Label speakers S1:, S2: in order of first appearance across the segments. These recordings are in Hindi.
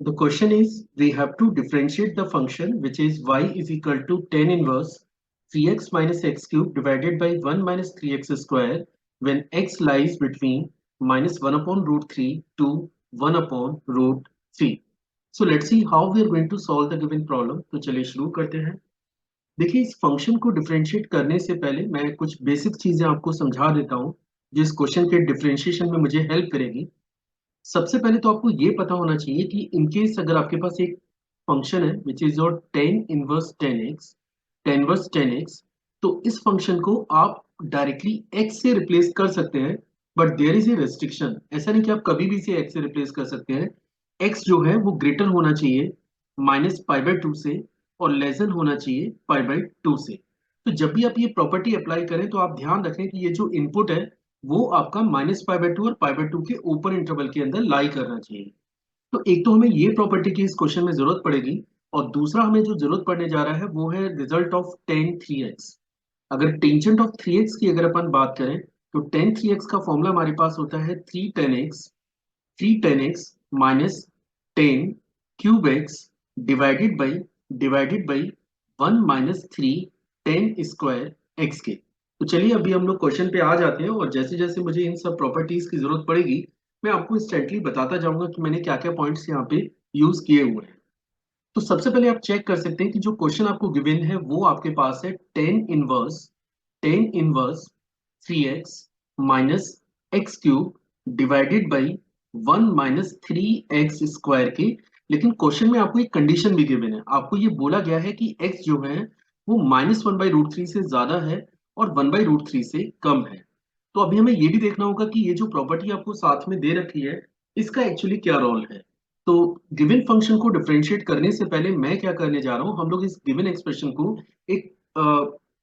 S1: The question is, we have to differentiate the function which is y is equal to tan inverse 3x minus x cube divided by 1 minus 3x square when x lies between minus 1 upon root 3 to 1 upon root 3. So let's see how we are going to solve the given problem. तो चलिए शुरू करते हैं। देखिए इस फंक्शन को डिफरेंशिएट करने से पहले मैं कुछ बेसिक चीजें आपको समझा देता हूँ जो इस क्वेश्चन के डिफरेंशिएशन में मुझे हेल्प करेगी। सबसे पहले तो आपको ये पता होना चाहिए कि इनकेस अगर आपके पास एक फंक्शन है which is your tan inverse tan x तो इस फंक्शन को आप डायरेक्टली एक्स से रिप्लेस कर सकते हैं। But there is a restriction, ऐसा नहीं कि आप कभी भी इसे एक्स से रिप्लेस कर सकते हैं। एक्स जो है वो ग्रेटर होना चाहिए माइनस पाई बाई टू से और लेसन होना चाहिए पाई बाई टू से। तो जब भी आप ये प्रॉपर्टी अप्लाई करें तो आप ध्यान रखें कि ये जो इनपुट है वो आपका माइनस पाई बाई टू और पाई बाई टू के ओपन इंटरवल के अंदर लाई करना चाहिए। तो एक तो हमें ये प्रॉपर्टी की इस क्वेश्चन में जरूरत पड़ेगी और दूसरा हमें जो जरूरत पड़ने जा रहा है वो है result of ten three x. अगर टेंजेंट ऑफ थ्री एक्स की अगर अपन बात करें तो टेन थ्री एक्स का फॉर्मूला हमारे पास होता है three ten x minus ten cube x divided by one minus three ten square x के। तो चलिए अभी हम लोग क्वेश्चन पे आ जाते हैं और जैसे जैसे मुझे इन सब प्रॉपर्टीज की जरूरत पड़ेगी मैं आपको इंस्टेंटली बताता जाऊंगा कि मैंने क्या क्या पॉइंट्स यहाँ पे यूज किए हुए हैं। तो सबसे पहले आप चेक कर सकते हैं कि जो क्वेश्चन आपको गिवन है वो आपके पास है tan inverse three x minus x cube divided by one minus three x square के। लेकिन क्वेश्चन में आपको एक कंडीशन भी गिवन है, आपको ये बोला गया है कि एक्स जो है वो minus one by root three से ज्यादा है और वन बाई रूट थ्री से कम है। तो अभी हमें ये भी देखना होगा कि ये जो प्रॉपर्टी आपको साथ में दे रखी है इसका एक्चुअली क्या रोल है। तो गिवन फंक्शन को डिफरेंशिएट करने से पहले मैं क्या करने जा रहा हूँ, हम लोग इस गिवन एक्सप्रेशन को एक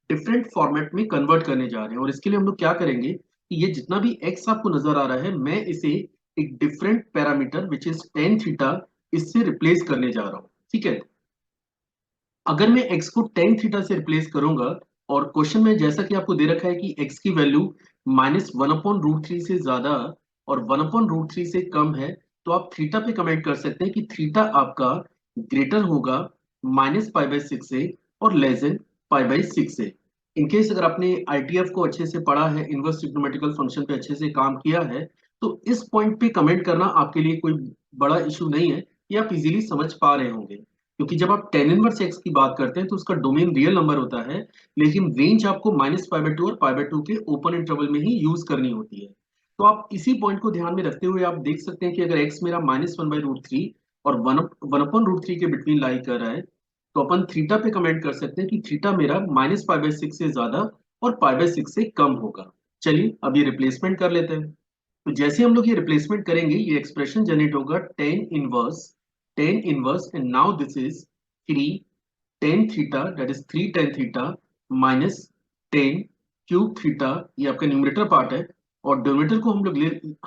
S1: डिफरेंट फॉर्मेट में कन्वर्ट करने जा रहे हैं और इसके लिए हम लोग क्या करेंगे कि ये जितना भी एक्स आपको नजर आ रहा है मैं इसे एक different parameter which is tan theta इससे रिप्लेस करने जा रहा हूँ। ठीक है, अगर मैं x को टेन थीटा से रिप्लेस करूंगा और क्वेश्चन में जैसा कि आपको दे रखा है कि x की value minus one upon root three से ज्यादा और वन अपॉन रूट थ्री से कम है तो आप थीटा पे कमेंट कर सकते हैं कि थीटा आपका ग्रेटर होगा माइनस पाई बाई सिक्स से और less than pi by six से। इनकेस अगर आपने आईटीएफ को अच्छे से पढ़ा है, इनवर्स ट्रिग्नोमेट्रिकल फंक्शन पे अच्छे से काम किया है, तो इस पॉइंट पे कमेंट करना आपके लिए कोई बड़ा इशू नहीं है, ये आप इजीली समझ पा रहे होंगे। क्योंकि जब आप टेन इनवर्स एक्स की बात करते हैं तो उसका डोमेन रियल नंबर होता है लेकिन रेंज आपको माइनस पाई बाई टू और पाई बाई टू के ओपन इंटरवल में ही यूज करनी होती है। तो आप इसी पॉइंट को ध्यान में रखते हुए आप देख सकते हैं कि अगर एक्स मेरा minus one by root three और one one upon root three के बिटवीन लाई कर रहा है तो अपन थीटा पे कमेंट कर सकते हैं कि थीटा मेरा माइनस पाई बाई सिक्स से ज्यादा और पाई बाई सिक्स से कम होगा। चलिए अब ये रिप्लेसमेंट कर लेते हैं। तो जैसे हम लोग ये रिप्लेसमेंट करेंगे ये एक्सप्रेशन जनरेट होगा tan inverse and now this is three tan theta that is three tan theta minus ten cube theta, ये आपका न्यूमरेटर पार्ट है और डिनोमिनेटर को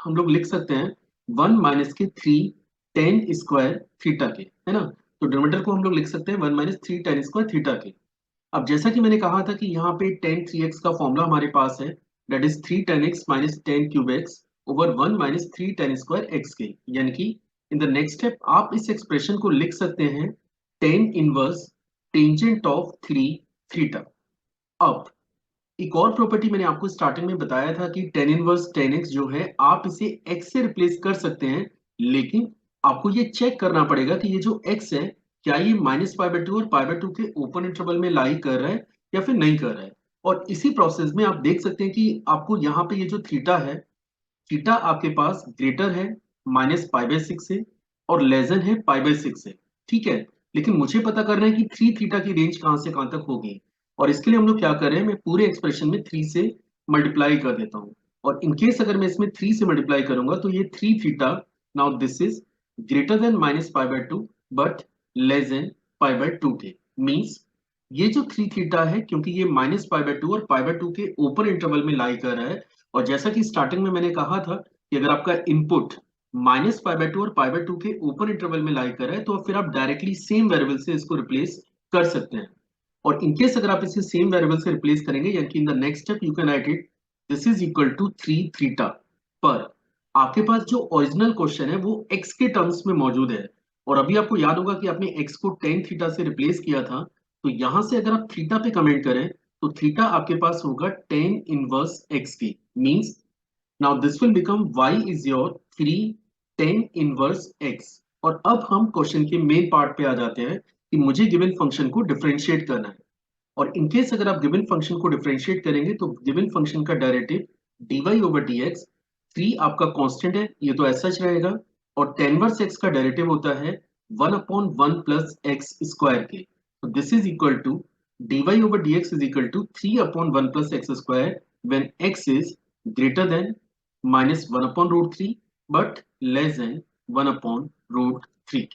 S1: हम लोग लिख सकते हैं वन माइनस के थ्री टेन स्क्वायर थीटा के, है ना। तो डिनोमिनेटर को हम लोग लिख सकते हैं one minus three ten square theta के। अब जैसा कि मैंने कहा था कि यहाँ पे टेन थ्री एक्स का फॉर्मूला हमारे पास है that is three ten x minus ten cube x over one minus three ten square x के। यानी कि इन द नेक्स्ट स्टेप आप इस एक्सप्रेशन को लिख सकते हैं tan inverse tangent of three theta. अब एक और प्रॉपर्टी मैंने आपको स्टार्टिंग में बताया था कि टेन इनवर्स टेन एक्स जो है आप इसे एक्स से रिप्लेस कर सकते हैं, लेकिन आपको ये चेक करना पड़ेगा कि ये जो एक्स है क्या ये माइनस पाई बाई टू और पाई बाई टू के ओपन इंटरवल में लाई कर रहा है या फिर नहीं कर रहा है। और इसी प्रोसेस में आप देख सकते हैं कि आपको यहाँ पे ये जो थीटा है, थीटा आपके पास ग्रेटर है माइनस पाई बाई सिक्स से और लेसन है पाई बाई सिक्स से। ठीक है, लेकिन मुझे पता करना है कि थ्री थीटा की रेंज कहाँ से कहाँ तक होगी और इसके लिए हम लोग क्या कर रहे हैं, मैं पूरे एक्सप्रेशन में थ्री से मल्टीप्लाई कर देता हूँ और इनकेस अगर मैं इसमें थ्री से मल्टीप्लाई करूंगा तो ये three theta now this is greater then minus pi by two but less than pi by two के। मीन्स ये जो थ्री थीटा है क्योंकि ये माइनस पाई बाई टू और पाई बाई टू के ओपन इंटरवल में लाई कर रहा है और जैसा कि स्टार्टिंग में मैंने कहा था कि अगर आपका input minus pi by two और पाई बाई टू के ओपन इंटरवल में लाई कर रहा है तो फिर आप डायरेक्टली सेम वेरिएबल से इसको रिप्लेस कर सकते हैं। और इनकेस अगर आप इसे सेम वेरिएबल से रिप्लेस करेंगे यानी कि in the next step you can write it this is equal to three theta. पर आपके पास जो ओरिजिनल क्वेश्चन है वो एक्स के टर्म्स में मौजूद है और अभी आपको याद होगा कि आपने x को टेन थीटा से रिप्लेस किया था, तो यहां से अगर आप थीटा पे कमेंट करें तो थीटा आपके पास होगा टेन इनवर्स x की, means now this will become y is your 3 tan inverse x। और अब हम क्वेश्चन के मेन पार्ट पे आ जाते हैं कि मुझे गिवन फंक्शन को डिफरेंशिएट करना है। और इनकेस अगर आप गिवन फंक्शन को डिफरेंशिएट करेंगे तो गिवन फंक्शन का डेरिवेटिव dy ओवर dx, 3 आपका कांस्टेंट है, ये तो ऐसा रहेगा, और टेन वर्स x का डेरिवेटिव होता है 1/1 प्लस एक्स स्क्वायर के। तो this is equal to dy over dx is equal to 3/1 plus x square when x is greater than -1/√3 but less than 1/√3।